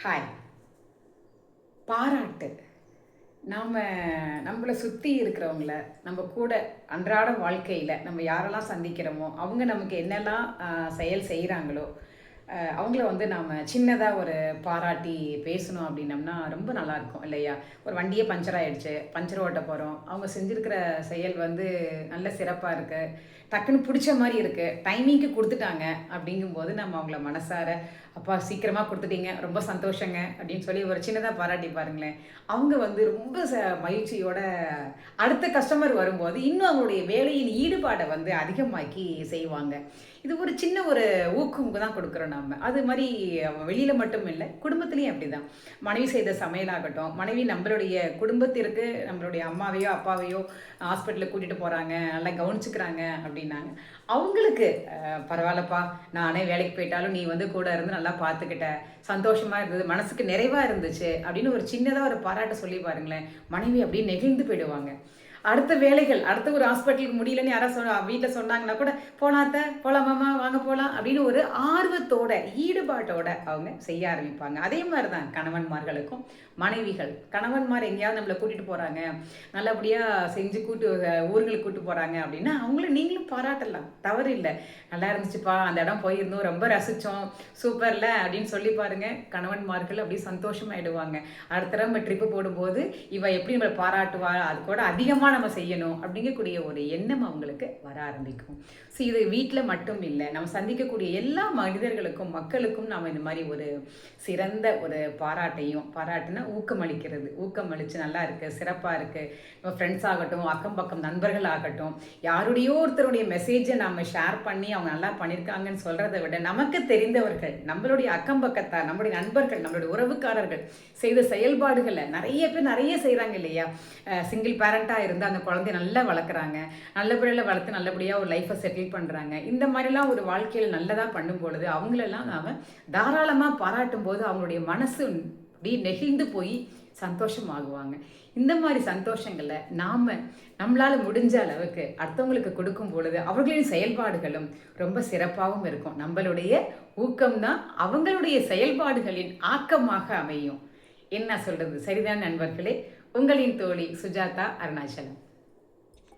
Hi. பாராட்டு. நாம் நம்மளை சுற்றி இருக்கிறவங்கள, நம்ம கூட அன்றாட வாழ்க்கையில் நம்ம யாரெல்லாம் சந்திக்கிறோமோ, அவங்க நமக்கு என்னெல்லாம் செயல் செய்கிறாங்களோ, அவங்கள வந்து நாம் சின்னதாக ஒரு பாராட்டி பேசணும் அப்படின்னம்னா ரொம்ப நல்லாயிருக்கும் இல்லையா? ஒரு வண்டியே பஞ்சர் ஆகிடுச்சு, பஞ்சர் ஓட்ட போகிறோம், அவங்க செஞ்சுருக்கிற செயல் வந்து நல்ல சிறப்பாக இருக்குது, டக்குன்னு பிடிச்ச மாதிரி இருக்குது, டைமிங்க்கு கொடுத்துட்டாங்க அப்படிங்கும்போது நம்ம அவங்கள மனசார அப்பா சீக்கிரமாக கொடுத்துட்டீங்க ரொம்ப சந்தோஷங்க அப்படின்னு சொல்லி ஒரு சின்னதாக பாராட்டி பாருங்களேன். அவங்க வந்து ரொம்ப மகிழ்ச்சியோட அடுத்த கஸ்டமர் வரும்போது இன்னும் அவங்களுடைய வேலையின் ஈடுபாடை வந்து அதிகமாக்கி செய்வாங்க. இது ஒரு சின்ன ஒரு ஊக்கம் தான் கொடுக்குறோம் நம்ம. அது மாதிரி வெளியில் மட்டும் இல்லை, குடும்பத்துலேயும் அப்படி தான். மனைவி செய்த சமையலாகட்டும், மனைவி நம்மளுடைய குடும்பத்திற்கு நம்மளுடைய அம்மாவையோ அப்பாவையோ ஹாஸ்பிட்டலுக்கு கூட்டிகிட்டு போகிறாங்க, நல்லா கவனிச்சுக்கிறாங்க அப்படின்னாங்க. அவங்களுக்கு பரவாயில்லப்பா, நானே வேலைக்கு போயிட்டாலும் நீ வந்து கூட இருந்து நல்லா பார்த்துக்கிட்ட, சந்தோஷமாக இருந்தது, மனசுக்கு நிறைவாக இருந்துச்சு அப்படின்னு ஒரு சின்னதாக ஒரு பாராட்ட சொல்லி பாருங்களேன். மனைவி அப்படியே நெகிழ்ந்து போயிடுவாங்க. அடுத்த வேலைகள், அடுத்த ஒரு ஹாஸ்பிட்டலுக்கு முடியலன்னு யாராவது வீட்டில் சொன்னாங்கன்னா கூட, போலாத்த போகலாமாம்மா வாங்க போகலாம் அப்படின்னு ஒரு ஆர்வத்தோட ஈடுபாட்டோட அவங்க செய்ய ஆரம்பிப்பாங்க. அதே மாதிரி தான் கணவன்மார்களுக்கும் மனைவிகள். கணவன்மார் எங்கேயாவது நம்மளை கூட்டிகிட்டு போகிறாங்க, நல்லபடியாக செஞ்சு ஊர்களுக்கு கூப்பிட்டு போகிறாங்க அப்படின்னா அவங்கள நீங்களும் பாராட்டலாம், தவறு இல்லை. நல்லா இருந்துச்சுப்பா, அந்த இடம் போயிருந்தோம், ரொம்ப ரசித்தோம், சூப்பர்ல அப்படின்னு சொல்லி பாருங்கள். கணவன்மார்கள் அப்படியே சந்தோஷமாயிடுவாங்க. அடுத்த தடவை நம்ம ட்ரிப்பு போடும்போது இவ எப்படி நம்மளை பாராட்டுவா, அது கூட அதிகமாக நம்ம செய்யணும் அப்படிங்கக்கூடிய ஒரு எண்ணம் அவங்களுக்கு வர ஆரம்பிக்கும். ஸோ இது வீட்டில் மட்டும் இல்லை, நம்ம சந்திக்கக்கூடிய எல்லா மனிதர்களுக்கும் மக்களுக்கும் நாம் இந்த மாதிரி ஒரு சிறந்த ஒரு பாராட்டுனா ஊக்கமளிக்கிறது, ஊக்கமளித்து நல்லா இருக்குது, சிறப்பாக இருக்குது, நம்ம ஃப்ரெண்ட்ஸ் ஆகட்டும், அக்கம் பக்கம் நண்பர்கள் ஆகட்டும், யாருடையோ ஒருத்தருடைய மெசேஜை நாம் ஷேர் பண்ணி அவங்க நல்லா பண்ணியிருக்காங்கன்னு சொல்கிறத விட நமக்கு தெரிந்தவர்கள், நம்மளுடைய அக்கம் பக்கத்தார், நம்மளுடைய நண்பர்கள், நம்மளுடைய உறவுக்காரர்கள் செய்த செயல்பாடுகளை நிறைய பேர் நிறைய செய்கிறாங்க இல்லையா? சிங்கிள் பேரண்ட்டாக இருந்து அந்த குழந்தைய நல்லா வளர்க்குறாங்க, நல்லபடியாக வளர்த்து நல்லபடியாக ஒரு லைஃப்பை செட்டில் பண்ணுறாங்க. இந்த மாதிரிலாம் ஒரு வாழ்க்கையில் நல்லதாக பண்ணும் பொழுது அவங்களெல்லாம் நாம் தாராளமாக பாராட்டும் போது அவங்களுடைய மனசு அப்படியே நெகிழ்ந்து போய் சந்தோஷமாகுவாங்க. இந்த மாதிரி சந்தோஷங்களை நம்மளால் முடிஞ்ச அளவுக்கு அடுத்தவங்களுக்கு கொடுக்கும் பொழுது அவர்களின் செயல்பாடுகளும் ரொம்ப சிறப்பாகவும் இருக்கும். நம்மளுடைய ஊக்கம்தான் அவங்களுடைய செயல்பாடுகளின் ஆக்கமாக அமையும். என்ன சொல்றது? சரிதான் நண்பர்களே. உங்களின் தோழி சுஜாதா அருணாச்சலம்.